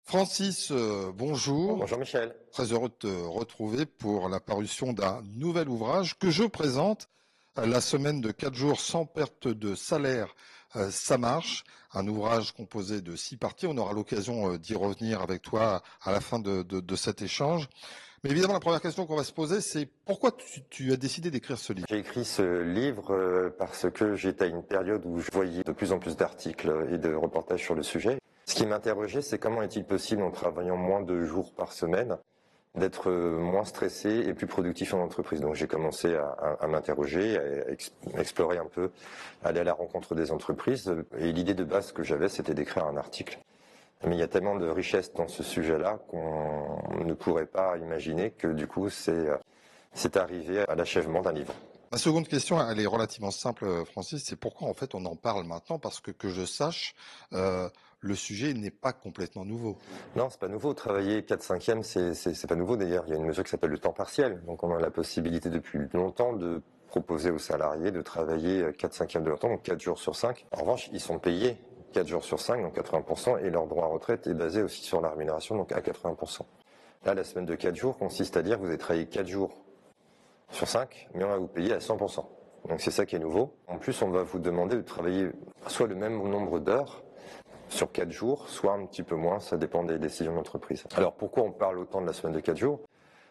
Francis, bonjour. Bonjour Michel. Très heureux de te retrouver pour la parution d'un nouvel ouvrage que je présente, La semaine de 4 jours sans perte de salaire, ça marche. Un ouvrage composé de 6 parties. On aura l'occasion d'y revenir avec toi à la fin de cet échange. Mais évidemment, la première question qu'on va se poser, c'est pourquoi tu as décidé d'écrire ce livre? J'ai écrit ce livre parce que j'étais à une période où je voyais de plus en plus d'articles et de reportages sur le sujet. Ce qui m'interrogeait, c'est comment est-il possible, en travaillant moins de jours par semaine, d'être moins stressé et plus productif en entreprise. Donc j'ai commencé à m'interroger, à explorer un peu, aller à la rencontre des entreprises. Et l'idée de base que j'avais, c'était d'écrire un article. Mais il y a tellement de richesse dans ce sujet-là qu'on ne pourrait pas imaginer que du coup c'est arrivé à l'achèvement d'un livre. Ma seconde question, elle est relativement simple, Francis, c'est pourquoi en fait on en parle maintenant, parce que je sache, le sujet n'est pas complètement nouveau. Non, c'est pas nouveau. Travailler 4/5e, c'est pas nouveau d'ailleurs. Il y a une mesure qui s'appelle le temps partiel. Donc on a la possibilité depuis longtemps de proposer aux salariés de travailler 4/5e de leur temps, donc 4 jours sur 5. En revanche, ils sont payés 4 jours sur 5, donc 80%, et leur droit à retraite est basé aussi sur la rémunération, donc à 80%. Là, la semaine de 4 jours consiste à dire que vous avez travaillé 4 jours sur 5, mais on va vous payer à 100%. Donc c'est ça qui est nouveau. En plus, on va vous demander de travailler soit le même nombre d'heures sur 4 jours, soit un petit peu moins, ça dépend des décisions d'entreprise. Alors pourquoi on parle autant de la semaine de 4 jours?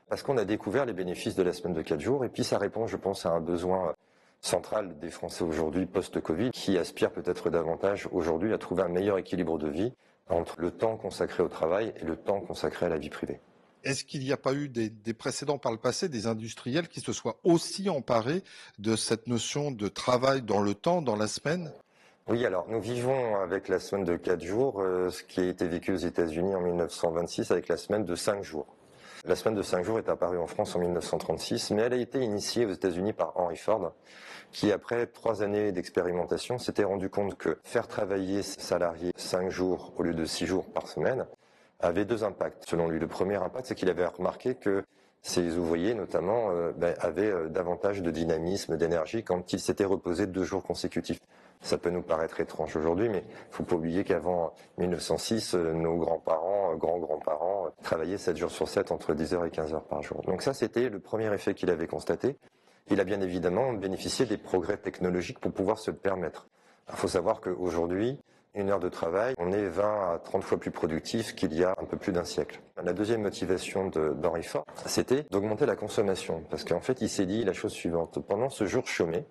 Parce qu'on a découvert les bénéfices de la semaine de 4 jours, et puis ça répond, je pense, à un besoin central des Français aujourd'hui, post-Covid, qui aspirent peut-être davantage aujourd'hui à trouver un meilleur équilibre de vie entre le temps consacré au travail et le temps consacré à la vie privée. Est-ce qu'il n'y a pas eu des précédents par le passé, des industriels qui se soient aussi emparés de cette notion de travail dans le temps, dans la semaine? Oui, alors nous vivons avec la semaine de 4 jours, ce qui a été vécu aux États-Unis en 1926 avec la semaine de 5 jours. La semaine de 5 jours est apparue en France en 1936, mais elle a été initiée aux États-Unis par Henry Ford, qui après 3 années d'expérimentation s'était rendu compte que faire travailler ses salariés 5 jours au lieu de 6 jours par semaine avait 2 impacts. Selon lui, le premier impact, c'est qu'il avait remarqué que ces ouvriers, notamment, avaient davantage de dynamisme, d'énergie quand ils s'étaient reposés 2 jours consécutifs. Ça peut nous paraître étrange aujourd'hui, mais il ne faut pas oublier qu'avant 1906, nos grands-parents, grands-grands-parents travaillaient 7 jours sur 7 entre 10 heures et 15 heures par jour. Donc ça, c'était le premier effet qu'il avait constaté. Il a bien évidemment bénéficié des progrès technologiques pour pouvoir se le permettre. Il faut savoir qu'aujourd'hui, 1 heure de travail, on est 20 à 30 fois plus productif qu'il y a un peu plus d'un siècle. La deuxième motivation d'Henry Ford, c'était d'augmenter la consommation. Parce qu'en fait, il s'est dit la chose suivante. Pendant ce jour chômé,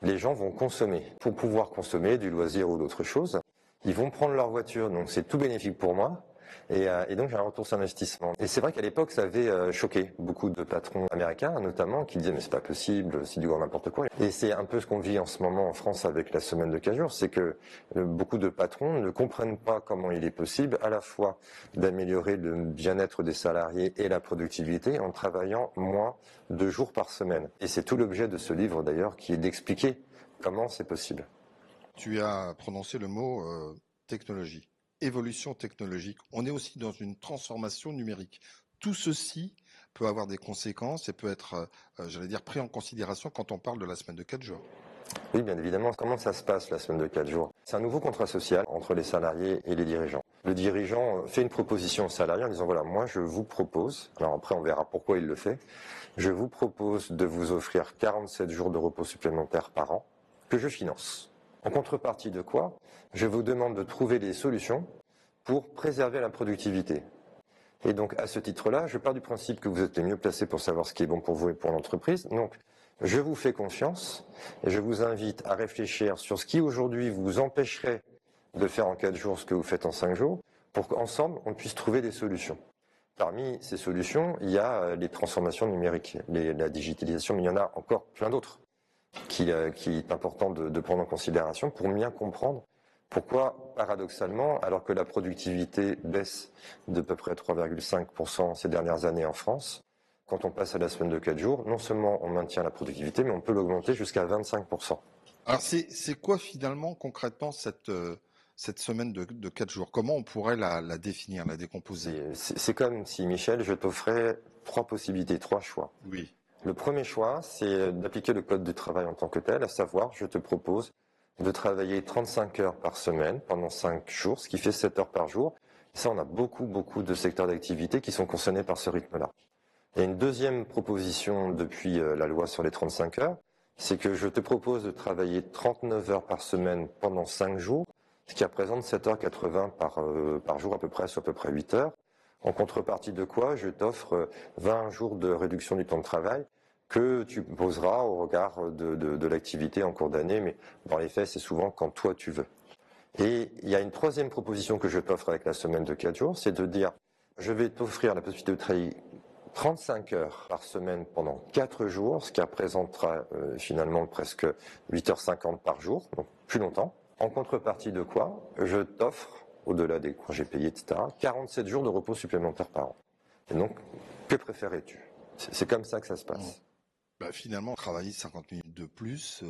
les gens vont consommer. Pour pouvoir consommer du loisir ou d'autre chose, ils vont prendre leur voiture. Donc c'est tout bénéfique pour moi. Et donc j'ai un retour sur investissement. Et c'est vrai qu'à l'époque, ça avait choqué beaucoup de patrons américains, notamment, qui disaient mais c'est pas possible, c'est du grand n'importe quoi. Et c'est un peu ce qu'on vit en ce moment en France avec la semaine de 4 jours, c'est que beaucoup de patrons ne comprennent pas comment il est possible à la fois d'améliorer le bien-être des salariés et la productivité en travaillant moins de jours par semaine. Et c'est tout l'objet de ce livre d'ailleurs, qui est d'expliquer comment c'est possible. Tu as prononcé le mot technologie, évolution technologique. On est aussi dans une transformation numérique. Tout ceci peut avoir des conséquences et peut être, j'allais dire, pris en considération quand on parle de la semaine de 4 jours. Oui, bien évidemment. Comment ça se passe la semaine de 4 jours? C'est un nouveau contrat social entre les salariés et les dirigeants. Le dirigeant fait une proposition aux salariés en disant voilà, moi je vous propose, alors après on verra pourquoi il le fait, je vous propose de vous offrir 47 jours de repos supplémentaires par an que je finance. En contrepartie de quoi, je vous demande de trouver des solutions pour préserver la productivité. Et donc à ce titre-là, je pars du principe que vous êtes les mieux placés pour savoir ce qui est bon pour vous et pour l'entreprise. Donc je vous fais confiance et je vous invite à réfléchir sur ce qui aujourd'hui vous empêcherait de faire en 4 jours ce que vous faites en 5 jours, pour qu'ensemble on puisse trouver des solutions. Parmi ces solutions, il y a les transformations numériques, la digitalisation, mais il y en a encore plein d'autres qui est important de prendre en considération pour bien comprendre pourquoi, paradoxalement, alors que la productivité baisse de peu près 3,5% ces dernières années en France, quand on passe à la semaine de 4 jours, non seulement on maintient la productivité, mais on peut l'augmenter jusqu'à 25%. Alors c'est quoi finalement concrètement cette semaine de 4 jours? Comment on pourrait la définir, la décomposer? C'est comme si, Michel, je t'offrais 3 possibilités, 3 choix. Oui. Le premier choix, c'est d'appliquer le code du travail en tant que tel, à savoir, je te propose de travailler 35 heures par semaine pendant 5 jours, ce qui fait 7 heures par jour, Ça, on a beaucoup de secteurs d'activité qui sont concernés par ce rythme-là. Et une deuxième proposition depuis la loi sur les 35 heures, c'est que je te propose de travailler 39 heures par semaine pendant 5 jours, ce qui représente 7h80 par jour à peu près, soit à peu près 8 heures. En contrepartie de quoi, je t'offre 20 jours de réduction du temps de travail que tu poseras au regard de l'activité en cours d'année, mais dans les faits, c'est souvent quand toi tu veux. Et il y a une troisième proposition que je t'offre avec la semaine de 4 jours, c'est de dire, je vais t'offrir la possibilité de travailler 35 heures par semaine pendant 4 jours, ce qui représentera finalement presque 8h50 par jour, donc plus longtemps. En contrepartie de quoi, je t'offre, au-delà des congés payés, etc., 47 jours de repos supplémentaires par an. Et donc, que préférais-tu ? C'est comme ça que ça se passe. Finalement, travailler 50 minutes de plus,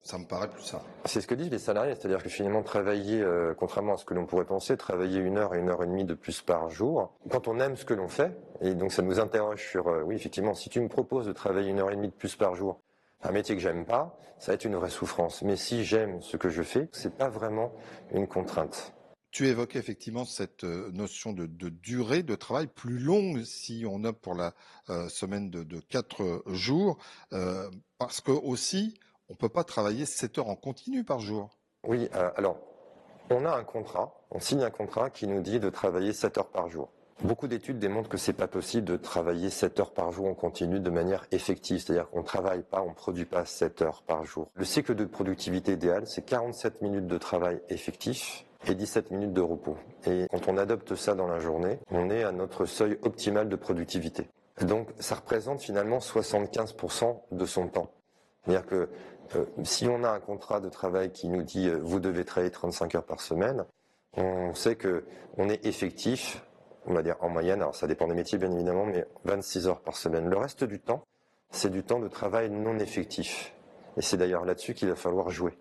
ça me paraît plus simple. C'est ce que disent les salariés, c'est-à-dire que finalement travailler, contrairement à ce que l'on pourrait penser, travailler 1 heure et 1h30 de plus par jour, quand on aime ce que l'on fait, et donc ça nous interroge sur, oui effectivement, si tu me proposes de travailler 1h30 de plus par jour, un métier que j'aime pas, ça va être une vraie souffrance. Mais si j'aime ce que je fais, c'est pas vraiment une contrainte. Tu évoquais effectivement cette notion de durée de travail plus longue si on opte pour la semaine de 4 jours, parce que aussi, on peut pas travailler 7 heures en continu par jour. Oui, alors, on a un contrat, on signe un contrat qui nous dit de travailler 7 heures par jour. Beaucoup d'études démontrent que c'est pas possible de travailler 7 heures par jour en continu de manière effective, c'est-à-dire qu'on travaille pas, on produit pas 7 heures par jour. Le cycle de productivité idéal, c'est 47 minutes de travail effectif et 17 minutes de repos. Et quand on adopte ça dans la journée, on est à notre seuil optimal de productivité. Donc ça représente finalement 75% de son temps. C'est-à-dire que si on a un contrat de travail qui nous dit vous devez travailler 35 heures par semaine, on sait que on est effectif, on va dire en moyenne, alors ça dépend des métiers bien évidemment, mais 26 heures par semaine. Le reste du temps, c'est du temps de travail non effectif. Et c'est d'ailleurs là-dessus qu'il va falloir jouer.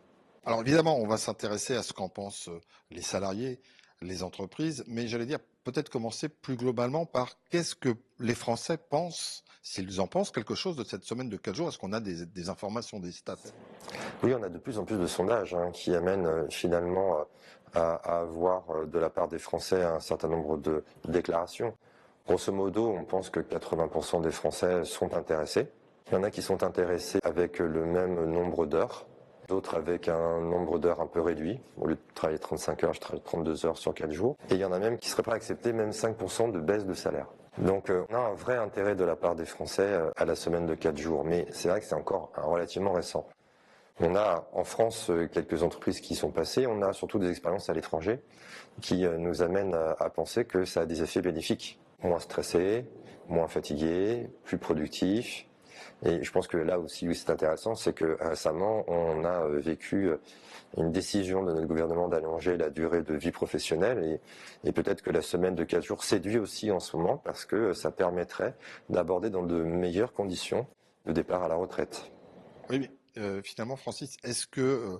Alors évidemment, on va s'intéresser à ce qu'en pensent les salariés, les entreprises, mais j'allais dire peut-être commencer plus globalement par qu'est-ce que les Français pensent, s'ils en pensent quelque chose de cette semaine de 4 jours. Est-ce qu'on a des informations, des stats? Oui, on a de plus en plus de sondages qui amènent finalement à avoir de la part des Français un certain nombre de déclarations. Grosso modo, on pense que 80% des Français sont intéressés. Il y en a qui sont intéressés avec le même nombre d'heures, d'autres avec un nombre d'heures un peu réduit. Au lieu de travailler 35 heures, je travaille 32 heures sur 4 jours. Et il y en a même qui seraient prêts à accepter même 5% de baisse de salaire. Donc on a un vrai intérêt de la part des Français à la semaine de 4 jours. Mais c'est vrai que c'est encore relativement récent. On a en France quelques entreprises qui sont passées, on a surtout des expériences à l'étranger qui nous amènent à penser que ça a des effets bénéfiques. Moins stressé, moins fatigué, plus productif. Et je pense que là aussi où c'est intéressant, c'est que récemment on a vécu une décision de notre gouvernement d'allonger la durée de vie professionnelle et peut-être que la semaine de 4 jours séduit aussi en ce moment parce que ça permettrait d'aborder dans de meilleures conditions le départ à la retraite. Oui, mais finalement, Francis, est-ce que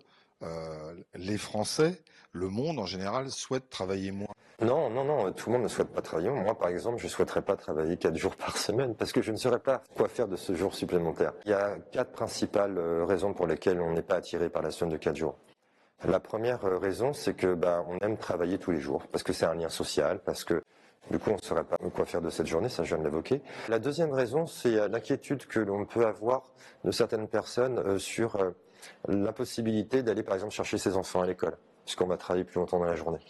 les Français, le monde en général, souhaitent travailler moins? Non, tout le monde ne souhaite pas travailler. Moi, par exemple, je ne souhaiterais pas travailler 4 jours par semaine parce que je ne saurais pas quoi faire de ce jour supplémentaire. Il y a 4 principales raisons pour lesquelles on n'est pas attiré par la semaine de 4 jours. La première raison, c'est que on aime travailler tous les jours parce que c'est un lien social, parce que du coup, on ne saurait pas quoi faire de cette journée, ça je viens de l'évoquer. La deuxième raison, c'est l'inquiétude que l'on peut avoir de certaines personnes sur l'impossibilité d'aller, par exemple, chercher ses enfants à l'école, puisqu'on va travailler plus longtemps dans la journée.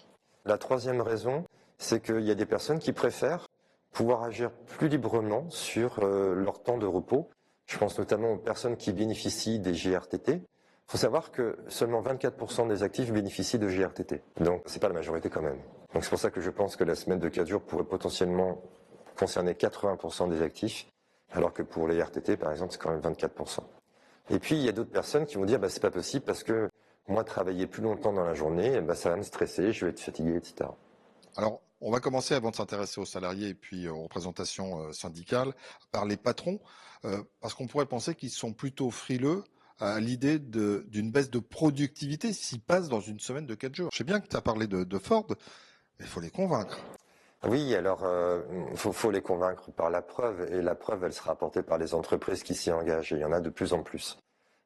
La troisième raison, c'est qu'il y a des personnes qui préfèrent pouvoir agir plus librement sur leur temps de repos. Je pense notamment aux personnes qui bénéficient des GRTT. Il faut savoir que seulement 24% des actifs bénéficient de GRTT. Donc c'est pas la majorité quand même. Donc c'est pour ça que je pense que la semaine de 4 jours pourrait potentiellement concerner 80% des actifs, alors que pour les RTT par exemple c'est quand même 24%. Et puis il y a d'autres personnes qui vont dire c'est pas possible parce que moi travailler plus longtemps dans la journée, ça va me stresser, je vais être fatigué, etc. Alors, on va commencer avant de s'intéresser aux salariés et puis aux représentations syndicales par les patrons, parce qu'on pourrait penser qu'ils sont plutôt frileux à l'idée d'une baisse de productivité s'ils passent dans une semaine de 4 jours. Je sais bien que tu as parlé de Ford, mais il faut les convaincre. Oui, alors faut les convaincre par la preuve, et la preuve, elle sera apportée par les entreprises qui s'y engagent, et il y en a de plus en plus.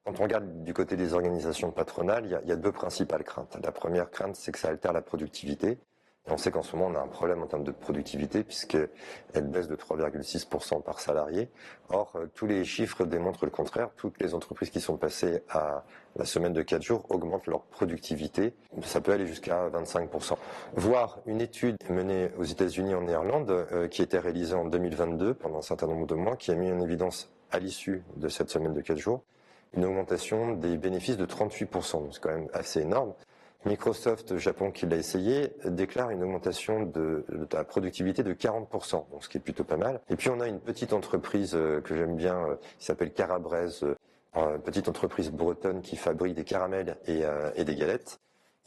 Quand on regarde du côté des organisations patronales, il y a 2 principales craintes. La première crainte, c'est que ça altère la productivité, Et on sait qu'en ce moment, on a un problème en termes de productivité puisqu'elle baisse de 3,6% par salarié. Or, tous les chiffres démontrent le contraire. Toutes les entreprises qui sont passées à la semaine de 4 jours augmentent leur productivité. Ça peut aller jusqu'à 25%. Voir une étude menée aux États-Unis, en Irlande, qui a été réalisée en 2022 pendant un certain nombre de mois, qui a mis en évidence à l'issue de cette semaine de 4 jours une augmentation des bénéfices de 38%. Donc c'est quand même assez énorme. Microsoft Japon, qui l'a essayé, déclare une augmentation de la productivité de 40%, donc ce qui est plutôt pas mal. Et puis on a une petite entreprise que j'aime bien, qui s'appelle Carabrez, petite entreprise bretonne qui fabrique des caramels et des galettes,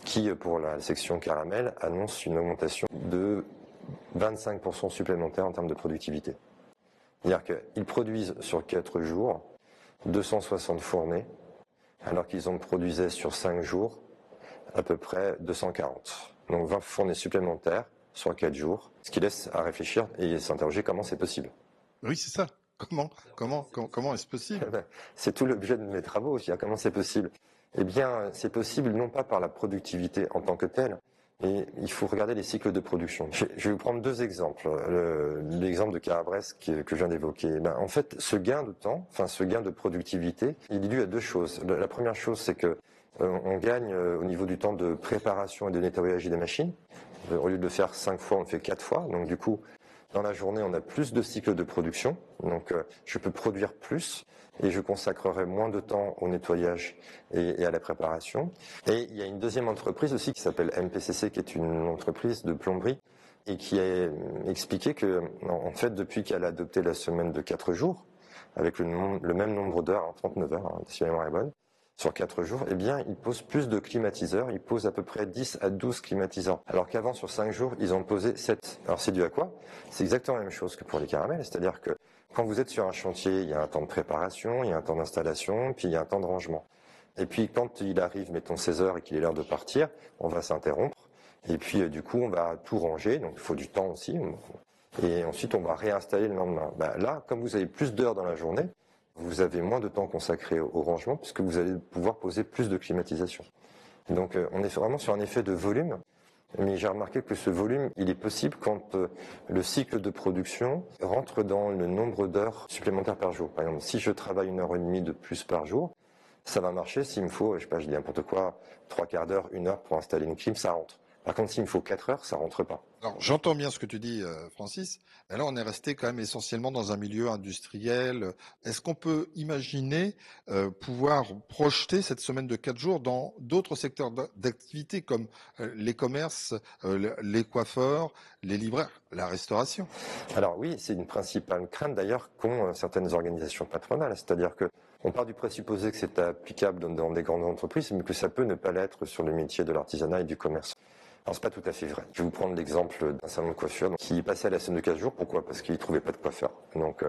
qui pour la section caramel annonce une augmentation de 25% supplémentaire en termes de productivité. C'est-à-dire qu'ils produisent sur 4 jours 260 fournées, alors qu'ils en produisaient sur 5 jours à peu près 240. Donc 20 fournées supplémentaires sur 4 jours, ce qui laisse à réfléchir et s'interroger comment c'est possible. Oui, c'est ça. Comment est-ce possible? C'est tout l'objet de mes travaux aussi. Comment c'est possible? Eh bien, c'est possible non pas par la productivité en tant que telle, mais il faut regarder les cycles de production. Je vais vous prendre 2 exemples. L'exemple de Carabrez que je viens d'évoquer. En fait, ce gain de temps, ce gain de productivité, il est dû à 2 choses. La première chose, c'est que on gagne au niveau du temps de préparation et de nettoyage des machines. Au lieu de le faire 5 fois, on le fait 4 fois. Donc du coup, dans la journée, on a plus de cycles de production. Donc je peux produire plus et je consacrerai moins de temps au nettoyage et à la préparation. Et il y a une deuxième entreprise aussi qui s'appelle MPCC, qui est une entreprise de plomberie et qui a expliqué que, en fait, depuis qu'elle a adopté la semaine de 4 jours, avec le même nombre d'heures, 39 heures, si ma mémoire est bonne, sur 4 jours, eh bien, ils posent plus de climatiseurs. Ils posent à peu près 10 à 12 climatiseurs. Alors qu'avant, sur 5 jours, ils en posaient 7. Alors, c'est dû à quoi? C'est exactement la même chose que pour les caramels. C'est-à-dire que quand vous êtes sur un chantier, il y a un temps de préparation, il y a un temps d'installation, puis il y a un temps de rangement. Et puis, quand il arrive, mettons 16 heures et qu'il est l'heure de partir, on va s'interrompre. Et puis, du coup, on va tout ranger. Donc, il faut du temps aussi. Et ensuite, on va réinstaller le lendemain. Là, comme vous avez plus d'heures dans la journée, vous avez moins de temps consacré au rangement puisque vous allez pouvoir poser plus de climatisation. Donc on est vraiment sur un effet de volume, mais j'ai remarqué que ce volume, il est possible quand le cycle de production rentre dans le nombre d'heures supplémentaires par jour. Par exemple, si je travaille 1h30 de plus par jour, ça va marcher s'il me faut, je sais pas, je dis n'importe quoi, 3/4 d'heure, 1 heure pour installer une clim, ça rentre. Par contre, s'il me faut 4 heures, ça rentre pas. Alors, j'entends bien ce que tu dis, Francis. Mais là, on est resté quand même essentiellement dans un milieu industriel. Est-ce qu'on peut imaginer pouvoir projeter cette semaine de 4 jours dans d'autres secteurs d'activité comme les commerces, les coiffeurs, les libraires, la restauration? Alors oui, c'est une principale crainte d'ailleurs qu'ont certaines organisations patronales. C'est-à-dire que on part du présupposé que c'est applicable dans des grandes entreprises, mais que ça peut ne pas l'être sur le métier de l'artisanat et du commerce. Alors c'est pas tout à fait vrai. Je vais vous prendre l'exemple d'un salon de coiffure qui passait à la semaine de 4 jours. Pourquoi? Parce qu'il trouvait pas de coiffeur. Donc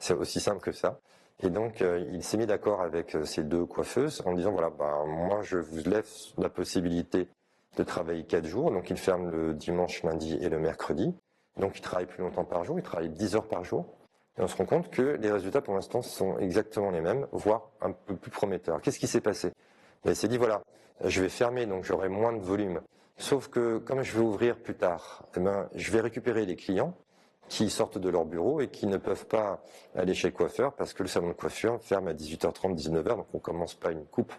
c'est aussi simple que ça. Et donc il s'est mis d'accord avec ces 2 coiffeuses en disant voilà, moi je vous laisse la possibilité de travailler 4 jours. Donc il ferme le dimanche, lundi et le mercredi. Donc il travaille plus longtemps par jour, il travaille 10 heures par jour. Et on se rend compte que les résultats pour l'instant sont exactement les mêmes, voire un peu plus prometteurs. Qu'est-ce qui s'est passé? Il s'est dit voilà, je vais fermer, donc j'aurai moins de volume. Sauf que comme je vais ouvrir plus tard, je vais récupérer les clients qui sortent de leur bureau et qui ne peuvent pas aller chez le coiffeur parce que le salon de coiffure ferme à 18h30, 19h, donc on commence pas une coupe.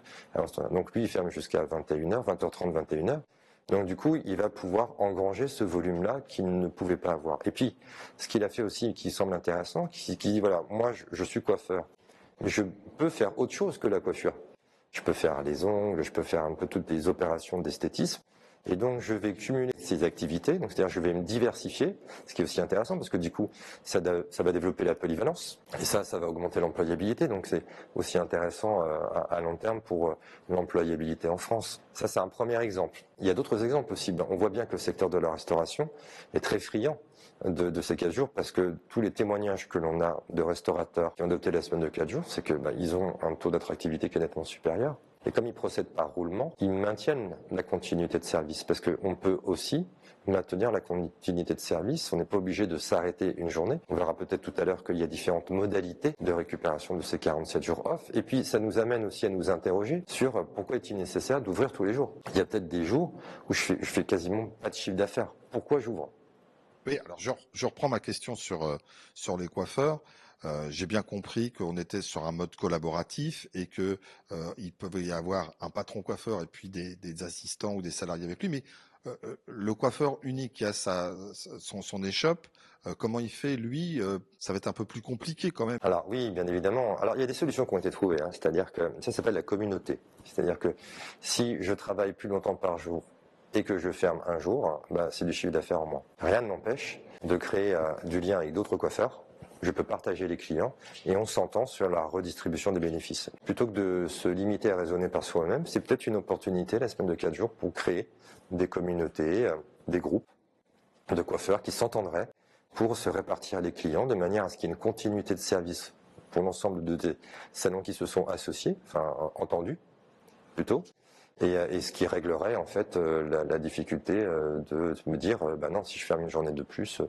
Donc lui, il ferme jusqu'à 21h, 20h30, 21h. Donc du coup, il va pouvoir engranger ce volume-là qu'il ne pouvait pas avoir. Et puis, ce qu'il a fait aussi et qui semble intéressant, qui dit voilà, moi je suis coiffeur, mais je peux faire autre chose que la coiffure. Je peux faire les ongles, je peux faire un peu toutes les opérations d'esthétisme. Et donc, je vais cumuler ces activités. Donc, c'est-à-dire, je vais me diversifier, ce qui est aussi intéressant parce que du coup, ça va développer la polyvalence. Et ça va augmenter l'employabilité. Donc, c'est aussi intéressant à long terme pour l'employabilité en France. Ça, c'est un premier exemple. Il y a d'autres exemples possibles. On voit bien que le secteur de la restauration est très friand de ces 4 jours parce que tous les témoignages que l'on a de restaurateurs qui ont adopté la semaine de 4 jours, c'est que ils ont un taux d'attractivité qui est nettement supérieur. Et comme ils procèdent par roulement, ils maintiennent la continuité de service parce qu'on peut aussi maintenir la continuité de service. On n'est pas obligé de s'arrêter une journée. On verra peut-être tout à l'heure qu'il y a différentes modalités de récupération de ces 47 jours off. Et puis, ça nous amène aussi à nous interroger sur pourquoi est-il nécessaire d'ouvrir tous les jours. Il y a peut-être des jours où je fais quasiment pas de chiffre d'affaires. pourquoi j'ouvre. Oui, alors je reprends ma question sur les coiffeurs. J'ai bien compris qu'on était sur un mode collaboratif et que il pouvait y avoir un patron coiffeur et puis des assistants ou des salariés avec lui. Mais le coiffeur unique qui a son échoppe, comment il fait lui? Ça va être un peu plus compliqué quand même. Alors oui, bien évidemment. Alors il y a des solutions qui ont été trouvées, hein. C'est-à-dire que ça s'appelle la communauté. C'est-à-dire que si je travaille plus longtemps par jour et que je ferme un jour, c'est du chiffre d'affaires en moins. Rien ne m'empêche de créer du lien avec d'autres coiffeurs. Je peux partager les clients et on s'entend sur la redistribution des bénéfices. Plutôt que de se limiter à raisonner par soi-même, c'est peut-être une opportunité la semaine de 4 jours pour créer des communautés, des groupes de coiffeurs qui s'entendraient pour se répartir les clients de manière à ce qu'il y ait une continuité de service pour l'ensemble des salons qui se sont associés, enfin entendus plutôt, et ce qui réglerait en fait la difficulté de me dire non, si je ferme une journée de plus,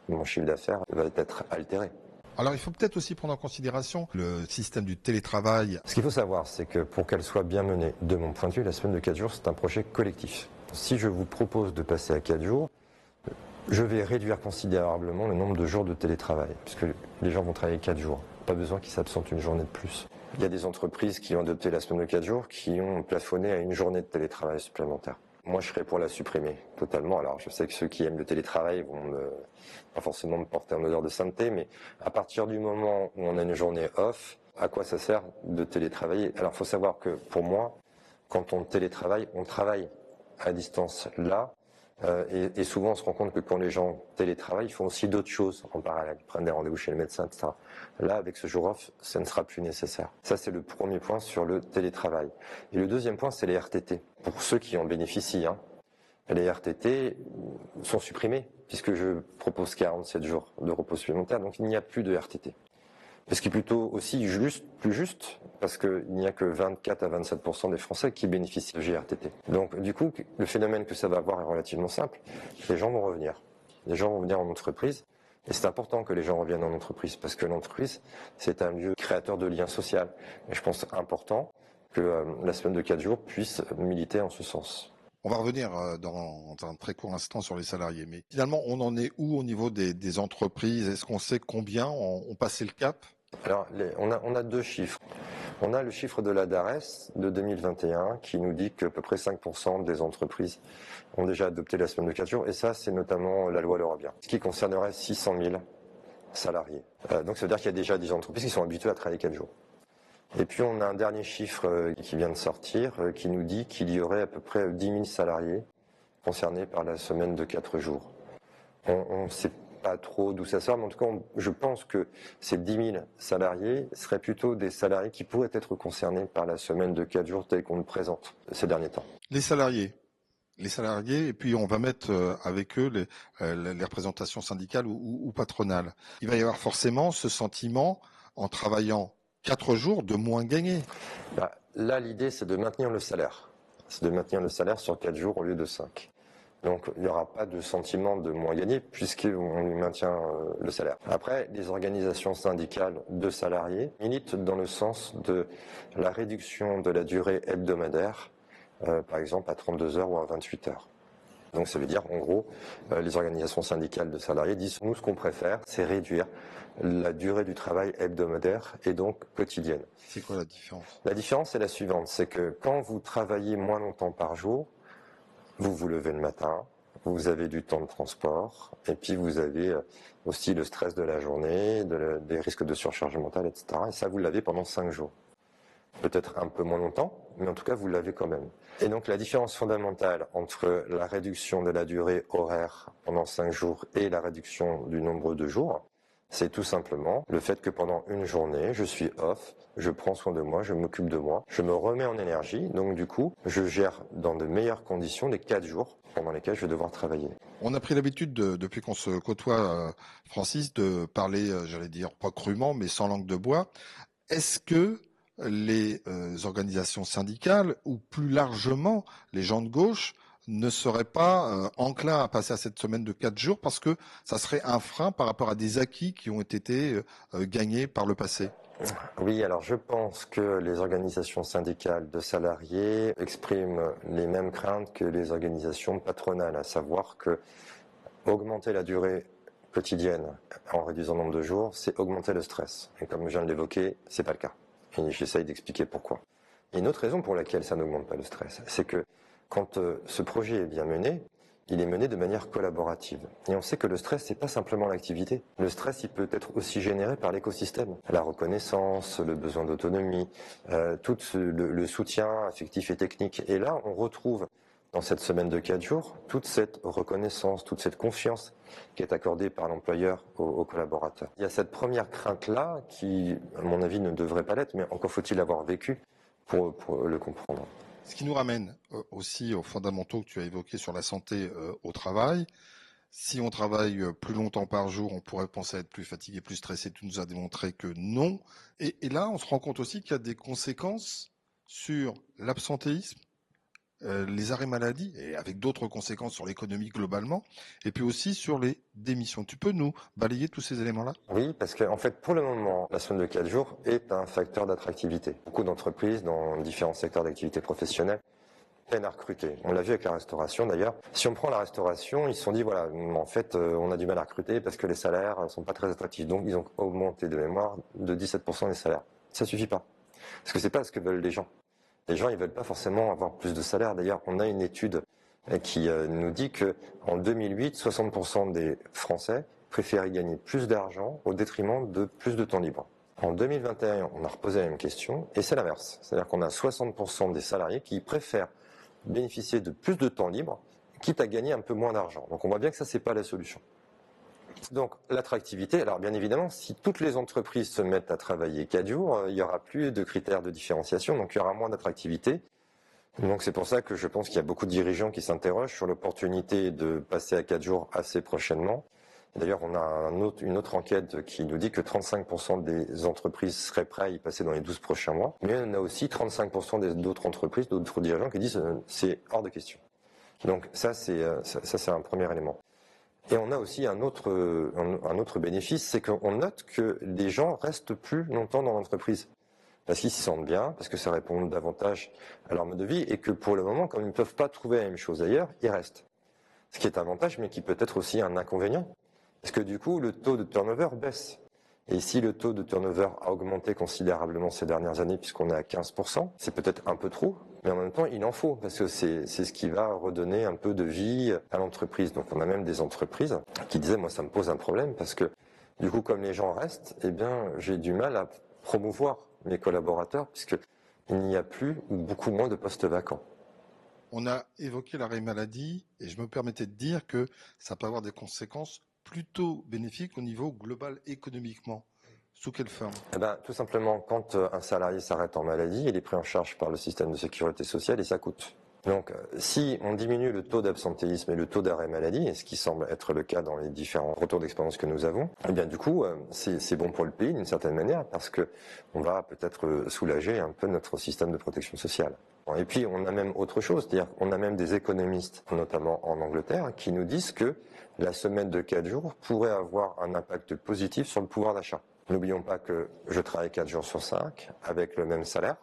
mon chiffre d'affaires va être altéré. Alors il faut peut-être aussi prendre en considération le système du télétravail. Ce qu'il faut savoir, c'est que pour qu'elle soit bien menée, de mon point de vue, la semaine de 4 jours, c'est un projet collectif. Si je vous propose de passer à 4 jours, je vais réduire considérablement le nombre de jours de télétravail, puisque les gens vont travailler 4 jours. Pas besoin qu'ils s'absentent une journée de plus. Il y a des entreprises qui ont adopté la semaine de 4 jours qui ont plafonné à une journée de télétravail supplémentaire. Moi, je serais pour la supprimer totalement. Alors, je sais que ceux qui aiment le télétravail vont pas forcément me porter en odeur de sainteté, mais à partir du moment où on a une journée off, à quoi ça sert de télétravailler? Alors, il faut savoir que pour moi, quand on télétravaille, on travaille à distance là. Et souvent, on se rend compte que quand les gens télétravaillent, ils font aussi d'autres choses en parallèle. Ils prennent des rendez-vous chez le médecin, etc. Là, avec ce jour off, ça ne sera plus nécessaire. Ça, c'est le premier point sur le télétravail. Et le deuxième point, c'est les RTT. Pour ceux qui en bénéficient, les RTT sont supprimés, puisque je propose 47 jours de repos supplémentaire, donc il n'y a plus de RTT. Ce qui est plutôt aussi plus juste, parce qu'il n'y a que 24 à 27% des Français qui bénéficient de GRTT. Donc du coup, le phénomène que ça va avoir est relativement simple. Les gens vont revenir. Les gens vont venir en entreprise. Et c'est important que les gens reviennent en entreprise, parce que l'entreprise, c'est un lieu créateur de liens sociaux. Et je pense important que la semaine de 4 jours puisse militer en ce sens. On va revenir dans un très court instant sur les salariés. Mais finalement, on en est où au niveau des entreprises? Est-ce qu'on sait combien ont passé le cap? Alors, on a deux chiffres. On a le chiffre de la DARES de 2021 qui nous dit qu'à peu près 5% des entreprises ont déjà adopté la semaine de 4 jours. Et ça, c'est notamment la loi Laurent-Bien, ce qui concernerait 600 000 salariés. Donc, ça veut dire qu'il y a déjà des entreprises qui sont habituées à travailler 4 jours. Et puis, on a un dernier chiffre qui vient de sortir qui nous dit qu'il y aurait à peu près 10 000 salariés concernés par la semaine de 4 jours. On ne sait pas trop d'où ça sort, mais en tout cas, je pense que ces 10 000 salariés seraient plutôt des salariés qui pourraient être concernés par la semaine de 4 jours telle qu'on le présente ces derniers temps. Les salariés, et puis on va mettre avec eux les représentations syndicales ou patronales. Il va y avoir forcément ce sentiment, en travaillant 4 jours, de moins gagner. Là, l'idée, c'est de maintenir le salaire. C'est de maintenir le salaire sur 4 jours au lieu de 5. Donc il n'y aura pas de sentiment de moins gagner puisqu'on lui maintient le salaire. Après, les organisations syndicales de salariés militent dans le sens de la réduction de la durée hebdomadaire, par exemple à 32 heures ou à 28 heures. Donc ça veut dire, en gros, les organisations syndicales de salariés disent, nous, ce qu'on préfère, c'est réduire la durée du travail hebdomadaire et donc quotidienne. C'est quoi la différence? La différence est la suivante, c'est que quand vous travaillez moins longtemps par jour, vous vous levez le matin, vous avez du temps de transport, et puis vous avez aussi le stress de la journée, des risques de surcharge mentale, etc. Et ça, vous l'avez pendant 5 jours. Peut-être un peu moins longtemps, mais en tout cas, vous l'avez quand même. Et donc, la différence fondamentale entre la réduction de la durée horaire pendant 5 jours et la réduction du nombre de jours, c'est tout simplement le fait que pendant une journée, je suis off, je prends soin de moi, je m'occupe de moi, je me remets en énergie, donc du coup, je gère dans de meilleures conditions les 4 jours pendant lesquels je vais devoir travailler. On a pris l'habitude, depuis qu'on se côtoie, Francis, de parler, j'allais dire, pas crûment, mais sans langue de bois. Est-ce que les organisations syndicales, ou plus largement les gens de gauche, ne seraient pas enclins à passer à cette semaine de 4 jours parce que ça serait un frein par rapport à des acquis qui ont été gagnés par le passé? Oui, alors je pense que les organisations syndicales de salariés expriment les mêmes craintes que les organisations patronales, à savoir que Augmenter la durée quotidienne en réduisant le nombre de jours, c'est augmenter le stress. Et comme je viens de l'évoquer, c'est pas le cas. Et j'essaye d'expliquer pourquoi. Et une autre raison pour laquelle ça n'augmente pas le stress, c'est que quand ce projet est bien mené, il est mené de manière collaborative. Et on sait que le stress, c'est pas simplement l'activité. Le stress, il peut être aussi généré par l'écosystème. La reconnaissance, le besoin d'autonomie, tout le soutien affectif et technique. Et là, on retrouve dans cette semaine de 4 jours toute cette reconnaissance, toute cette confiance qui est accordée par l'employeur aux collaborateurs. Il y a cette première crainte-là qui, à mon avis, ne devrait pas l'être, mais encore faut-il l'avoir vécu pour le comprendre. Ce qui nous ramène aussi aux fondamentaux que tu as évoqués sur la santé au travail. Si on travaille plus longtemps par jour, on pourrait penser à être plus fatigué, plus stressé. Tu nous as démontré que non. Et là, on se rend compte aussi qu'il y a des conséquences sur l'absentéisme, les arrêts maladie, et avec d'autres conséquences sur l'économie globalement, et puis aussi sur les démissions. Tu peux nous balayer tous ces éléments-là ? Oui, parce qu'en fait, pour le moment, la semaine de 4 jours est un facteur d'attractivité. Beaucoup d'entreprises dans différents secteurs d'activité professionnelle peinent à recruter. On l'a vu avec la restauration d'ailleurs. Si on prend la restauration, ils se sont dit, voilà, en fait, on a du mal à recruter parce que les salaires ne sont pas très attractifs. Donc, ils ont augmenté de mémoire de 17% les salaires. Ça suffit pas. Parce que c'est pas ce que veulent les gens. Les gens, ils veulent pas forcément avoir plus de salaire. D'ailleurs, on a une étude qui nous dit que en 2008, 60% des Français préféraient gagner plus d'argent au détriment de plus de temps libre. En 2021, on a reposé la même question et c'est l'inverse. C'est-à-dire qu'on a 60% des salariés qui préfèrent bénéficier de plus de temps libre, quitte à gagner un peu moins d'argent. Donc on voit bien que ça, c'est pas la solution. Donc l'attractivité, alors bien évidemment, si toutes les entreprises se mettent à travailler 4 jours, il n'y aura plus de critères de différenciation, donc il y aura moins d'attractivité. Donc c'est pour ça que je pense qu'il y a beaucoup de dirigeants qui s'interrogent sur l'opportunité de passer à 4 jours assez prochainement. D'ailleurs, on a une autre enquête qui nous dit que 35% des entreprises seraient prêtes à y passer dans les 12 prochains mois. Mais on a aussi 35% d'autres entreprises, d'autres dirigeants qui disent c'est hors de question. Donc ça, c'est un premier élément. Et on a aussi un autre bénéfice, c'est qu'on note que les gens restent plus longtemps dans l'entreprise. Parce qu'ils s'y sentent bien, parce que ça répond davantage à leur mode de vie, et que pour le moment, comme ils ne peuvent pas trouver la même chose ailleurs, ils restent. Ce qui est un avantage, mais qui peut être aussi un inconvénient. Parce que du coup, le taux de turnover baisse. Et si le taux de turnover a augmenté considérablement ces dernières années, puisqu'on est à 15%, c'est peut-être un peu trop, mais en même temps, il en faut, parce que c'est ce qui va redonner un peu de vie à l'entreprise. Donc on a même des entreprises qui disaient, moi ça me pose un problème, parce que du coup, comme les gens restent, eh bien, j'ai du mal à promouvoir mes collaborateurs, puisqu'il n'y a plus ou beaucoup moins de postes vacants. On a évoqué l'arrêt maladie, et je me permettais de dire que ça peut avoir des conséquences plutôt bénéfiques au niveau global économiquement. Sous quelle forme ? Tout simplement, quand un salarié s'arrête en maladie, il est pris en charge par le système de sécurité sociale et ça coûte. Donc, si on diminue le taux d'absentéisme et le taux d'arrêt maladie, et ce qui semble être le cas dans les différents retours d'expérience que nous avons, eh bien du coup, c'est bon pour le pays d'une certaine manière parce que on va peut-être soulager un peu notre système de protection sociale. Et puis, on a même autre chose, c'est-à-dire qu'on a même des économistes, notamment en Angleterre, qui nous disent que la semaine de 4 jours pourrait avoir un impact positif sur le pouvoir d'achat. N'oublions pas que je travaille 4 jours sur 5 avec le même salaire.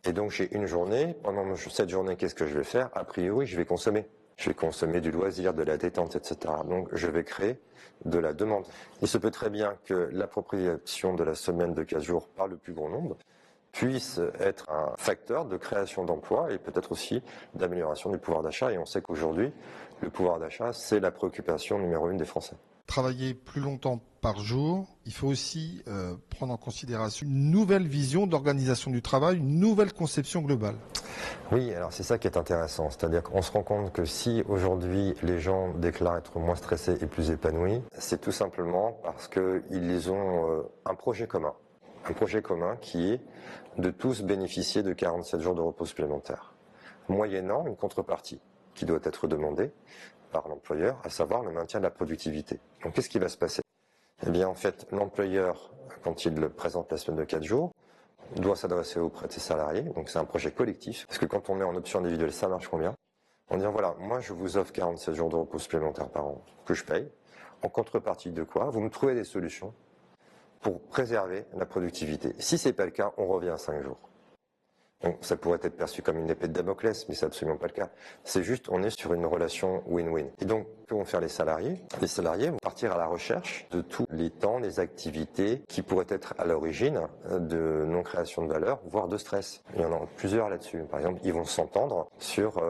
Et donc j'ai une journée, pendant cette journée, qu'est-ce que je vais faire ? A priori, je vais consommer. Je vais consommer du loisir, de la détente, etc. Donc je vais créer de la demande. Il se peut très bien que l'appropriation de la semaine de 15 jours par le plus grand nombre puisse être un facteur de création d'emplois et peut-être aussi d'amélioration du pouvoir d'achat. Et on sait qu'aujourd'hui, le pouvoir d'achat, c'est la préoccupation numéro 1 des Français. Travailler plus longtemps par jour, il faut aussi prendre en considération une nouvelle vision d'organisation du travail, une nouvelle conception globale. Oui, alors c'est ça qui est intéressant, c'est-à-dire qu'on se rend compte que si aujourd'hui les gens déclarent être moins stressés et plus épanouis, c'est tout simplement parce qu'ils ont un projet commun. Un projet commun qui est de tous bénéficier de 47 jours de repos supplémentaires, moyennant une contrepartie qui doit être demandée par l'employeur, à savoir le maintien de la productivité. Donc qu'est-ce qui va se passer ? Eh bien en fait, l'employeur, quand il présente la semaine de 4 jours, doit s'adresser auprès de ses salariés, donc c'est un projet collectif, parce que quand on met en option individuelle, ça marche combien ? On dit voilà, moi je vous offre 47 jours de repos supplémentaires par an que je paye, en contrepartie de quoi vous me trouvez des solutions pour préserver la productivité. Si c'est pas le cas, on revient à 5 jours. Donc, ça pourrait être perçu comme une épée de Damoclès, mais c'est absolument pas le cas. C'est juste, on est sur une relation win-win. Et donc, que vont faire les salariés? Les salariés vont partir à la recherche de tous les temps, les activités qui pourraient être à l'origine de non-création de valeur, voire de stress. Il y en a plusieurs là-dessus. Par exemple, ils vont s'entendre sur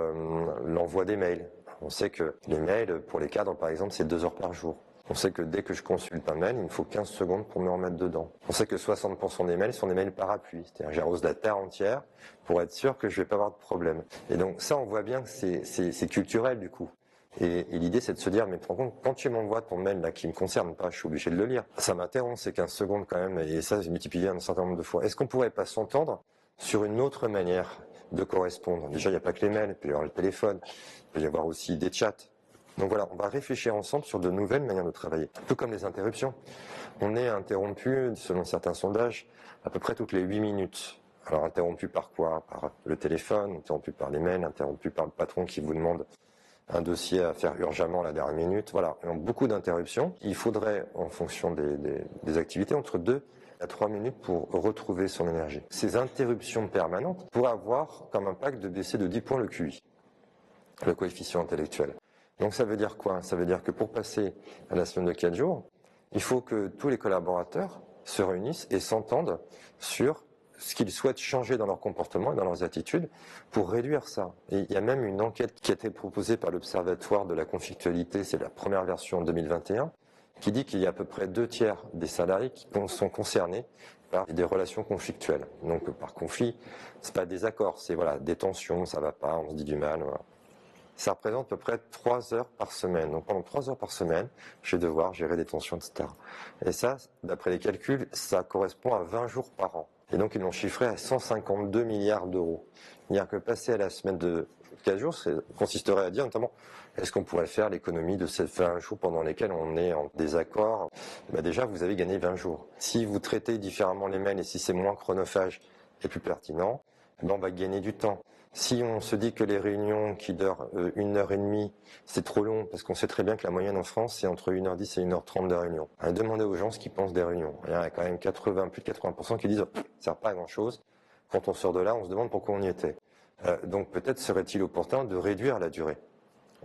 l'envoi des mails. On sait que les mails, pour les cadres, par exemple, c'est 2 heures par jour. On sait que dès que je consulte un mail, il me faut 15 secondes pour me remettre dedans. On sait que 60% des mails sont des mails parapluies. C'est-à-dire que j'arrose la terre entière pour être sûr que je vais pas avoir de problème. Et donc ça, on voit bien que c'est culturel du coup. Et l'idée, c'est de se dire, mais tu te rends compte, quand tu m'envoies ton mail là qui me concerne pas, je suis obligé de le lire. Ça m'interrompt ces 15 secondes quand même, et ça, j'ai multiplié un certain nombre de fois. Est-ce qu'on pourrait pas s'entendre sur une autre manière de correspondre? Déjà, il n'y a pas que les mails, il peut y avoir le téléphone, il peut y avoir aussi des chats. Donc voilà, on va réfléchir ensemble sur de nouvelles manières de travailler. Tout comme les interruptions. On est interrompu, selon certains sondages, à peu près toutes les 8 minutes. Alors interrompu par quoi? Par le téléphone, interrompu par les mails, interrompu par le patron qui vous demande un dossier à faire urgemment à la dernière minute. Voilà, donc beaucoup d'interruptions. Il faudrait, en fonction des activités, entre 2 à 3 minutes pour retrouver son énergie. Ces interruptions permanentes pourraient avoir comme impact de baisser de 10 points le QI, le coefficient intellectuel. Donc ça veut dire quoi? Ça veut dire que pour passer à la semaine de 4 jours, il faut que tous les collaborateurs se réunissent et s'entendent sur ce qu'ils souhaitent changer dans leur comportement et dans leurs attitudes pour réduire ça. Et il y a même une enquête qui a été proposée par l'Observatoire de la conflictualité, c'est la première version en 2021, qui dit qu'il y a à peu près 2/3 des salariés qui sont concernés par des relations conflictuelles. Donc par conflit, c'est pas des accords, c'est voilà, des tensions, ça va pas, on se dit du mal, voilà. Ça représente à peu près 3 heures par semaine. Donc pendant 3 heures par semaine, je vais devoir gérer des tensions, etc. Et ça, d'après les calculs, ça correspond à 20 jours par an. Et donc ils l'ont chiffré à 152 milliards d'euros. C'est-à-dire que passer à la semaine de 4 jours, ça consisterait à dire notamment, est-ce qu'on pourrait faire l'économie de ces 20 jours pendant lesquels on est en désaccord? Déjà, vous avez gagné 20 jours. Si vous traitez différemment les mails et si c'est moins chronophage et plus pertinent, on va gagner du temps. Si on se dit que les réunions qui durent 1 heure et demie, c'est trop long, parce qu'on sait très bien que la moyenne en France, c'est entre 1h10 et 1h30 de réunion. Demandez aux gens ce qu'ils pensent des réunions. Il y a quand même plus de 80% qui disent ça sert pas à grand chose. Quand on sort de là, on se demande pourquoi on y était. Donc peut-être serait-il opportun de réduire la durée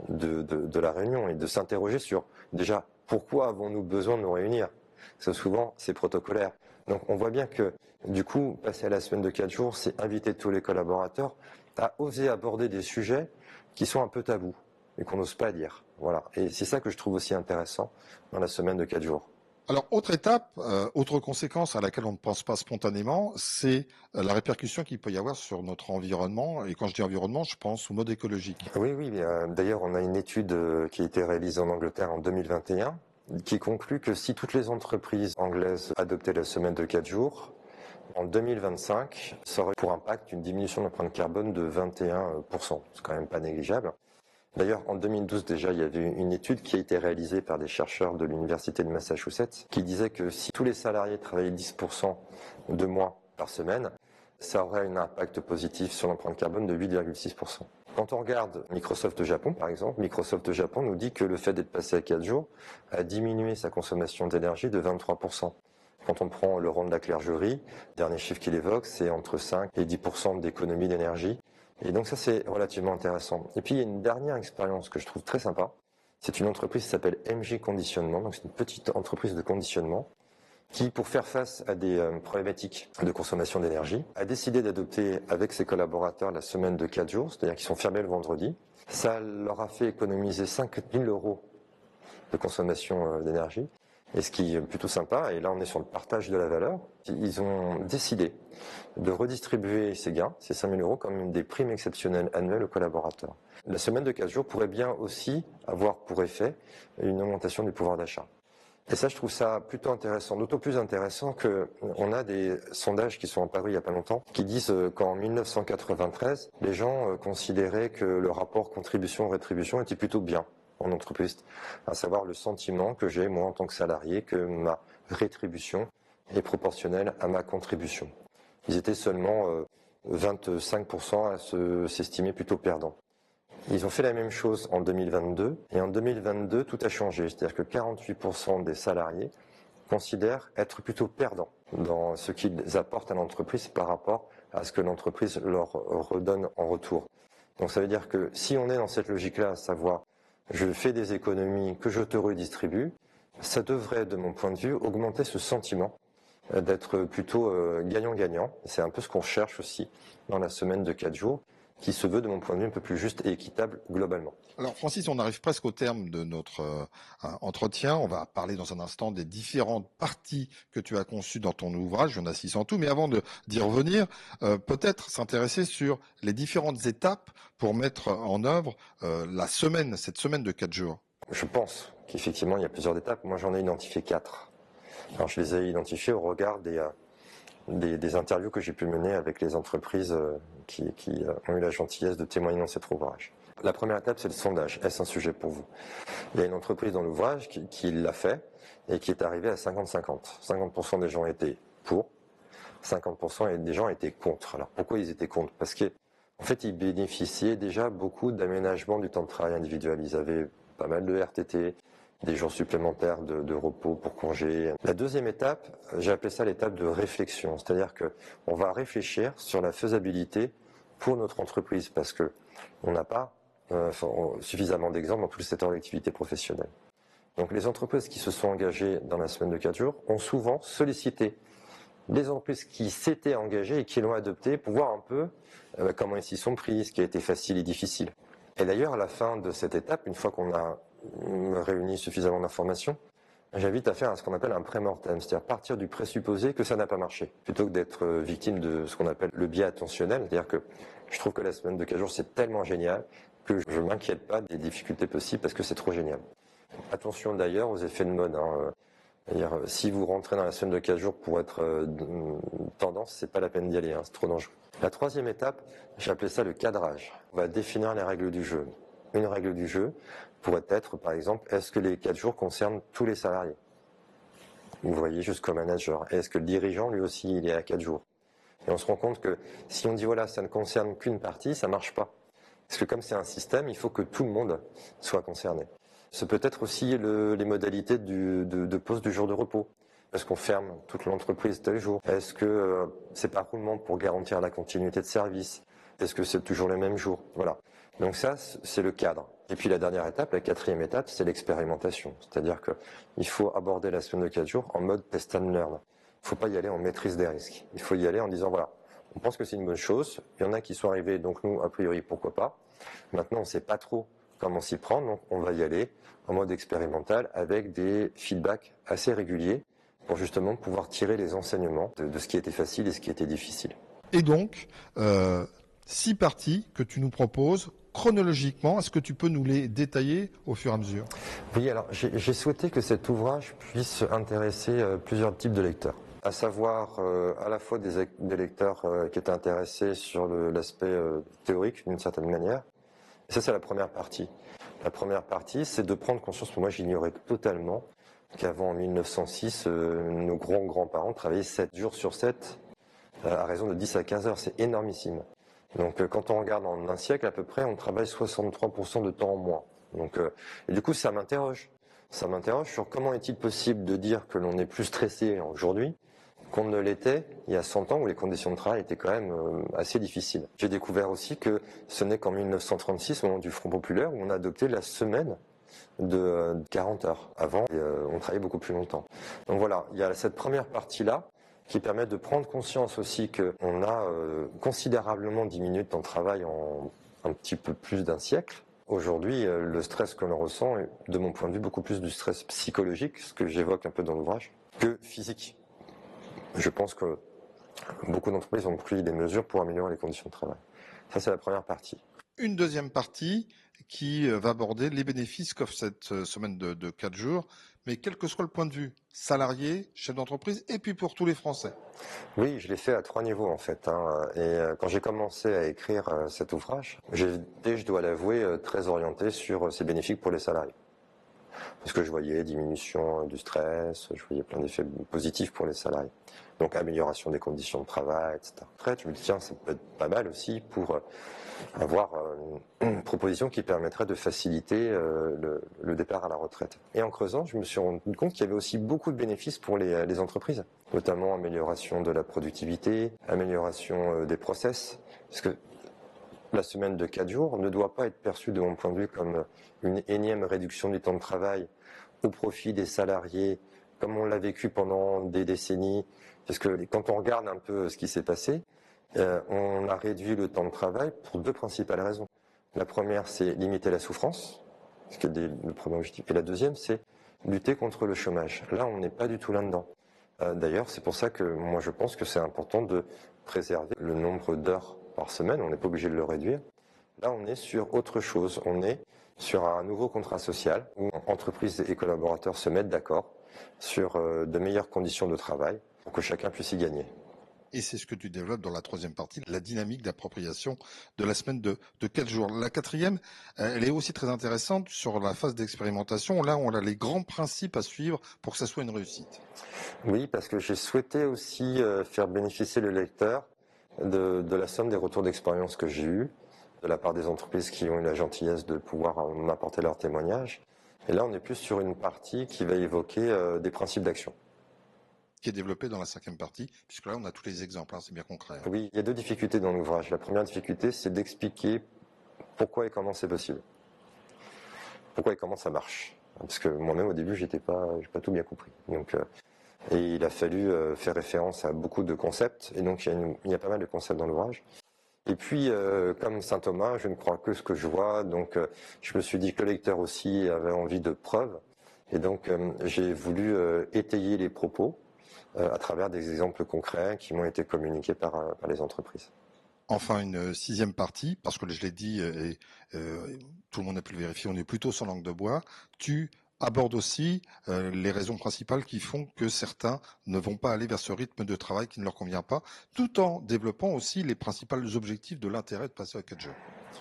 de la réunion et de s'interroger sur, déjà, pourquoi avons-nous besoin de nous réunir? Parce que souvent, c'est protocolaire. Donc on voit bien que, du coup, passer à la semaine de 4 jours, c'est inviter tous les collaborateurs à oser aborder des sujets qui sont un peu tabous et qu'on n'ose pas dire. Voilà. Et c'est ça que je trouve aussi intéressant dans la semaine de 4 jours. Alors, autre étape, autre conséquence à laquelle on ne pense pas spontanément, c'est la répercussion qu'il peut y avoir sur notre environnement. Et quand je dis environnement, je pense au mode écologique. Oui. D'ailleurs, on a une étude qui a été réalisée en Angleterre en 2021 qui conclut que si toutes les entreprises anglaises adoptaient la semaine de 4 jours, en 2025, ça aurait pour impact une diminution de l'empreinte carbone de 21%. C'est quand même pas négligeable. D'ailleurs, en 2012 déjà, il y avait une étude qui a été réalisée par des chercheurs de l'Université de Massachusetts qui disait que si tous les salariés travaillaient 10% de moins par semaine, ça aurait un impact positif sur l'empreinte carbone de 8,6%. Quand on regarde Microsoft Japon, par exemple, Microsoft Japon nous dit que le fait d'être passé à 4 jours a diminué sa consommation d'énergie de 23%. Quand on prend le rang de la clergerie, le dernier chiffre qu'il évoque, c'est entre 5 et 10% d'économie d'énergie. Et donc ça, c'est relativement intéressant. Et puis, il y a une dernière expérience que je trouve très sympa. C'est une entreprise qui s'appelle MG Conditionnement. Donc, c'est une petite entreprise de conditionnement qui, pour faire face à des problématiques de consommation d'énergie, a décidé d'adopter avec ses collaborateurs la semaine de 4 jours, c'est-à-dire qu'ils sont fermés le vendredi. Ça leur a fait économiser 5 000 € de consommation d'énergie. Et ce qui est plutôt sympa, et là on est sur le partage de la valeur, ils ont décidé de redistribuer ces gains, ces 5 000 €, comme des primes exceptionnelles annuelles aux collaborateurs. La semaine de 4 jours pourrait bien aussi avoir pour effet une augmentation du pouvoir d'achat. Et ça, je trouve ça plutôt intéressant, d'autant plus intéressant qu'on a des sondages qui sont apparus il n'y a pas longtemps, qui disent qu'en 1993, les gens considéraient que le rapport contribution-rétribution était plutôt bien en entreprise, à savoir le sentiment que j'ai, moi, en tant que salarié, que ma rétribution est proportionnelle à ma contribution. Ils étaient seulement 25% à s'estimer plutôt perdants. Ils ont fait la même chose en 2022, et en 2022, tout a changé. C'est-à-dire que 48% des salariés considèrent être plutôt perdants dans ce qu'ils apportent à l'entreprise par rapport à ce que l'entreprise leur redonne en retour. Donc ça veut dire que si on est dans cette logique-là, à savoir je fais des économies que je te redistribue, ça devrait, de mon point de vue, augmenter ce sentiment d'être plutôt gagnant-gagnant. C'est un peu ce qu'on cherche aussi dans la semaine de 4 jours, qui se veut, de mon point de vue, un peu plus juste et équitable globalement. Alors Francis, on arrive presque au terme de notre entretien. On va parler dans un instant des différentes parties que tu as conçues dans ton ouvrage. Il y en a 6 en tout, mais avant d'y revenir, peut-être s'intéresser sur les différentes étapes pour mettre en œuvre cette semaine de 4 jours. Je pense qu'effectivement, il y a plusieurs étapes. Moi, j'en ai identifié 4. Alors, je les ai identifiées au regard des interviews que j'ai pu mener avec les entreprises qui ont eu la gentillesse de témoigner dans cet ouvrage. La première étape, c'est le sondage. Est-ce un sujet pour vous? Il y a une entreprise dans l'ouvrage qui l'a fait et qui est arrivée à 50-50. 50% des gens étaient pour, 50% des gens étaient contre. Alors pourquoi ils étaient contre? Parce qu'en fait, ils bénéficiaient déjà beaucoup d'aménagement du temps de travail individuel. Ils avaient pas mal de RTT, des jours supplémentaires de repos pour congé. La deuxième étape, j'ai appelé ça l'étape de réflexion. C'est-à-dire qu'on va réfléchir sur la faisabilité pour notre entreprise parce que on n'a pas suffisamment d'exemples dans tout le secteur de l'activité professionnelle. Donc les entreprises qui se sont engagées dans la semaine de 4 jours ont souvent sollicité des entreprises qui s'étaient engagées et qui l'ont adopté pour voir un peu comment ils s'y sont pris, ce qui a été facile et difficile. Et d'ailleurs, à la fin de cette étape, une fois qu'on a réuni suffisamment d'informations, j'invite à faire ce qu'on appelle un pré-mortem, c'est-à-dire partir du présupposé que ça n'a pas marché, plutôt que d'être victime de ce qu'on appelle le biais attentionnel, c'est-à-dire que je trouve que la semaine de 4 jours c'est tellement génial que je ne m'inquiète pas des difficultés possibles parce que c'est trop génial. Attention d'ailleurs aux effets de mode. C'est-à-dire, si vous rentrez dans la semaine de 4 jours pour être tendance, c'est pas la peine d'y aller, c'est trop dangereux. La troisième étape, j'ai appelé ça le cadrage. On va définir les règles du jeu. Une règle du jeu pourrait être, par exemple, est-ce que les 4 jours concernent tous les salariés? Vous voyez, jusqu'au manager. Est-ce que le dirigeant, lui aussi, il est à 4 jours? Et on se rend compte que si on dit, voilà, ça ne concerne qu'une partie, ça marche pas. Parce que comme c'est un système, il faut que tout le monde soit concerné. Ce peut être aussi les modalités de pause du jour de repos. Est-ce qu'on ferme toute l'entreprise tel jour? Est-ce que c'est par roulement pour garantir la continuité de service? Est-ce que c'est toujours les mêmes jours? Voilà. Donc ça, c'est le cadre. Et puis la dernière étape, la quatrième étape, c'est l'expérimentation. C'est-à-dire qu'il faut aborder la semaine de 4 jours en mode test and learn. Il ne faut pas y aller en maîtrise des risques. Il faut y aller en disant, voilà, on pense que c'est une bonne chose. Il y en a qui sont arrivés, donc nous, a priori, pourquoi pas. Maintenant, on ne sait pas trop comment s'y prendre, donc on va y aller en mode expérimental avec des feedbacks assez réguliers pour justement pouvoir tirer les enseignements de ce qui était facile et ce qui était difficile. Et donc, 6 parties que tu nous proposes chronologiquement. Est-ce que tu peux nous les détailler au fur et à mesure? Oui, alors j'ai souhaité que cet ouvrage puisse intéresser plusieurs types de lecteurs, à savoir à la fois des lecteurs qui étaient intéressés sur l'aspect théorique d'une certaine manière. Et ça, c'est la première partie. La première partie, c'est de prendre conscience, pour moi j'ignorais totalement qu'avant en 1906, nos grands-grands-parents travaillaient 7 jours sur 7 à raison de 10 à 15 heures. C'est énormissime. Donc quand on regarde en un siècle à peu près, on travaille 63% de temps en moins. Donc, et du coup, ça m'interroge. Ça m'interroge sur comment est-il possible de dire que l'on est plus stressé aujourd'hui qu'on ne l'était il y a 100 ans où les conditions de travail étaient quand même assez difficiles. J'ai découvert aussi que ce n'est qu'en 1936, au moment du Front populaire, où on a adopté la semaine de 40 heures. Avant, on travaillait beaucoup plus longtemps. Donc voilà, il y a cette première partie-là qui permet de prendre conscience aussi qu'on a considérablement diminué le temps de travail en un petit peu plus d'un siècle. Aujourd'hui, le stress que l'on ressent est, de mon point de vue, beaucoup plus du stress psychologique, ce que j'évoque un peu dans l'ouvrage, que physique. Je pense que beaucoup d'entreprises ont pris des mesures pour améliorer les conditions de travail. Ça, c'est la première partie. Une deuxième partie qui va aborder les bénéfices qu'offre cette semaine de 4 jours, mais quel que soit le point de vue, salarié, chef d'entreprise, et puis pour tous les Français. Oui, je l'ai fait à 3 niveaux en fait. Et quand j'ai commencé à écrire cet ouvrage, j'étais, je dois l'avouer, très orienté sur ces bénéfices pour les salariés. parce que je voyais diminution du stress, je voyais plein d'effets positifs pour les salariés. Donc amélioration des conditions de travail, etc. Après, je me dis tiens, ça peut être pas mal aussi pour avoir une proposition qui permettrait de faciliter le départ à la retraite. Et en creusant, je me suis rendu compte qu'il y avait aussi beaucoup de bénéfices pour les entreprises, notamment amélioration de la productivité, amélioration des process, parce que la semaine de 4 jours ne doit pas être perçue de mon point de vue comme une énième réduction du temps de travail au profit des salariés, comme on l'a vécu pendant des décennies, parce que quand on regarde un peu ce qui s'est passé, on a réduit le temps de travail pour 2 principales raisons. La première, c'est limiter la souffrance, ce qui est le premier objectif. Et la deuxième, c'est lutter contre le chômage. Là, on n'est pas du tout là-dedans. D'ailleurs, c'est pour ça que moi, je pense que c'est important de préserver le nombre d'heures par semaine. On n'est pas obligé de le réduire. Là, on est sur autre chose. On est sur un nouveau contrat social où entreprises et collaborateurs se mettent d'accord sur de meilleures conditions de travail pour que chacun puisse y gagner. Et c'est ce que tu développes dans la troisième partie, la dynamique d'appropriation de la semaine de 4 jours. La quatrième, elle est aussi très intéressante sur la phase d'expérimentation. Là, on a les grands principes à suivre pour que ça soit une réussite. Oui, parce que j'ai souhaité aussi faire bénéficier le lecteur de la somme des retours d'expérience que j'ai eus, de la part des entreprises qui ont eu la gentillesse de pouvoir m'apporter leur témoignage. Et là, on est plus sur une partie qui va évoquer des principes d'action. Qui est développé dans la cinquième partie, puisque là, on a tous les exemples, c'est bien concret. Oui, il y a 2 difficultés dans l'ouvrage. La première difficulté, c'est d'expliquer pourquoi et comment c'est possible. Pourquoi et comment ça marche. Parce que moi-même, au début, j'ai pas tout bien compris. Donc, et il a fallu faire référence à beaucoup de concepts. Et donc, il y a pas mal de concepts dans l'ouvrage. Et puis, comme saint Thomas, je ne crois que ce que je vois. Donc, je me suis dit que le lecteur aussi avait envie de preuves. Et donc, j'ai voulu étayer les propos à travers des exemples concrets qui m'ont été communiqués par les entreprises. Enfin, une sixième partie, parce que je l'ai dit, et tout le monde a pu le vérifier, on est plutôt sur langue de bois. Tu abordes aussi les raisons principales qui font que certains ne vont pas aller vers ce rythme de travail qui ne leur convient pas, tout en développant aussi les principaux objectifs de l'intérêt de passer à 4 jours.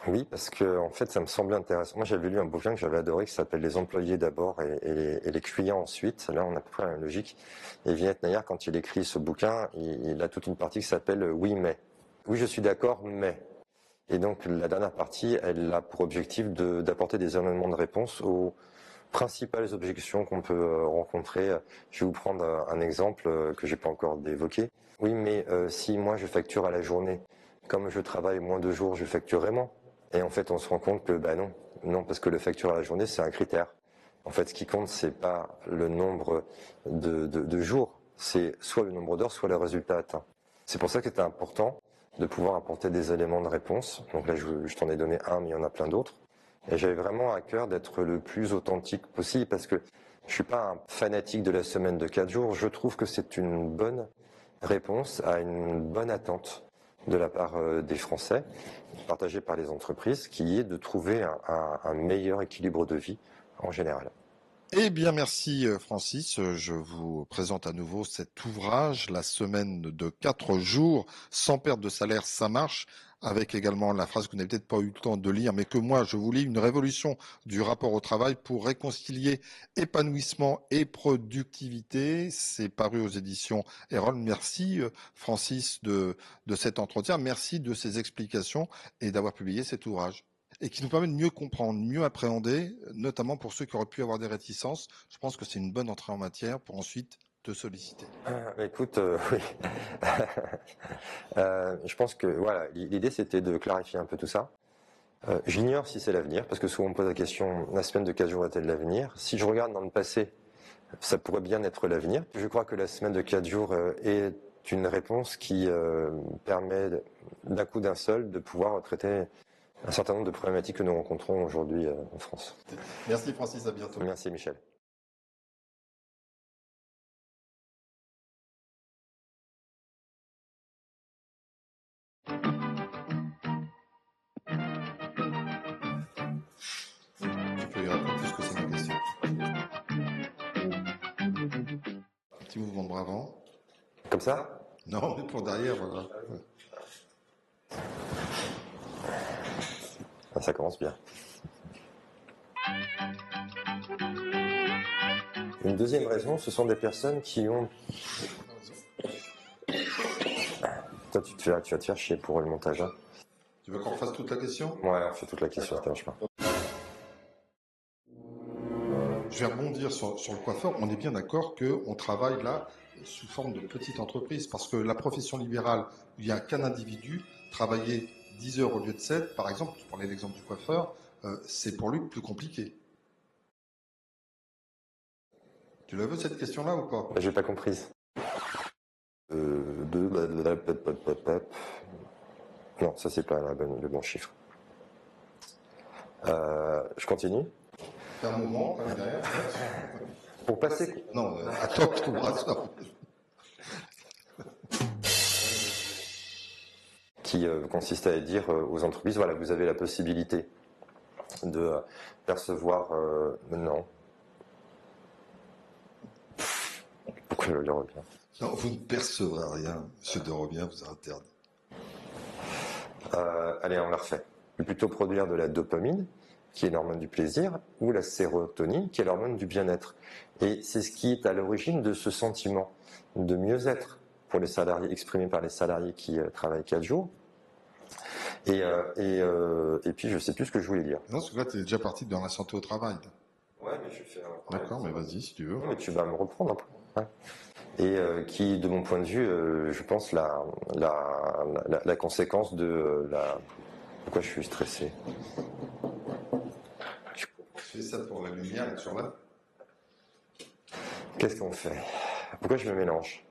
Oui, parce que en fait, ça me semblait intéressant. Moi, j'avais lu un bouquin que j'avais adoré qui s'appelle Les employés d'abord et les clients ensuite. Là, on a à peu près la même logique. Et Vignette Nayar, quand il écrit ce bouquin, il a toute une partie qui s'appelle Oui, mais. Oui, je suis d'accord, mais. Et donc, la dernière partie, elle a pour objectif d'apporter des éléments de réponse aux principales objections qu'on peut rencontrer. Je vais vous prendre un exemple que j'ai pas encore évoqué. Oui, mais si moi je facture à la journée, comme je travaille moins de jours, je facturerai moins. Et en fait, on se rend compte que non, parce que le facture à la journée, c'est un critère. En fait, ce qui compte, c'est pas le nombre de jours, c'est soit le nombre d'heures, soit le résultat atteint. C'est pour ça que c'était important de pouvoir apporter des éléments de réponse. Donc là, je t'en ai donné un, mais il y en a plein d'autres. Et j'avais vraiment à cœur d'être le plus authentique possible parce que je suis pas un fanatique de la semaine de 4 jours. Je trouve que c'est une bonne réponse à une bonne attente de la part des Français, partagée par les entreprises, qui est de trouver un meilleur équilibre de vie en général. Eh bien, merci Francis. Je vous présente à nouveau cet ouvrage, La semaine de 4 jours sans perte de salaire, ça marche, avec également la phrase que vous n'avez peut-être pas eu le temps de lire, mais que moi je vous lis, une révolution du rapport au travail pour réconcilier épanouissement et productivité. C'est paru aux éditions Erol. Merci Francis de cet entretien. Merci de ces explications et d'avoir publié cet ouvrage. Et qui nous permet de mieux comprendre, mieux appréhender, notamment pour ceux qui auraient pu avoir des réticences. Je pense que c'est une bonne entrée en matière pour ensuite te solliciter. Écoute, oui. Je pense que voilà, l'idée c'était de clarifier un peu tout ça. J'ignore si c'est l'avenir, parce que souvent on me pose la question, la semaine de 4 jours est-elle l'avenir? Si je regarde dans le passé, ça pourrait bien être l'avenir. Je crois que la semaine de 4 jours est une réponse qui permet d'un coup d'un seul de pouvoir traiter un certain nombre de problématiques que nous rencontrons aujourd'hui en France. Merci Francis, à bientôt. Merci Michel. Tu peux y répondre puisque c'est ma question. Petit mouvement de bras avant. Comme ça? Non, mais pour derrière, voilà. Ça commence bien. Une deuxième raison, ce sont des personnes qui ont... Toi, tu vas te faire chier pour le montage. Hein. Tu veux qu'on refasse toute la question? Ouais, on fait toute la question, ça ne dérange pas. Je vais rebondir sur le coiffeur. On est bien d'accord qu'on travaille là sous forme de petite entreprise parce que la profession libérale, il n'y a qu'un individu, travailler 10 heures au lieu de 7, par exemple, tu prenais l'exemple du coiffeur, c'est pour lui plus compliqué. Tu l'as vu cette question-là ou pas? J'ai pas compris. Non, ça c'est pas le bon chiffre. Je continue. Fais un moment, quand même, derrière. Pour passer... Non, attends, tu trouveras ça. Qui consiste à dire aux entreprises, voilà, vous avez la possibilité de percevoir... non. Pourquoi je le revient? Non, vous ne percevrez rien. Monsieur de Revien vous a interdit. Allez, on la refait. Plutôt produire de la dopamine, qui est l'hormone du plaisir, ou la sérotonine, qui est l'hormone du bien-être. Et c'est ce qui est à l'origine de ce sentiment de mieux-être pour les salariés, exprimé par les salariés qui travaillent 4 jours. Et puis, je ne sais plus ce que je voulais dire. Non, parce que là, tu es déjà parti dans la santé au travail. Ouais, mais je fais un... D'accord, mais vas-y, si tu veux. Non, mais tu vas me reprendre un peu. Ouais. Et qui, de mon point de vue, je pense, la conséquence de la... Pourquoi je suis stressé? Je fais ça pour la lumière et sur là. Qu'est-ce qu'on fait? Pourquoi je me mélange?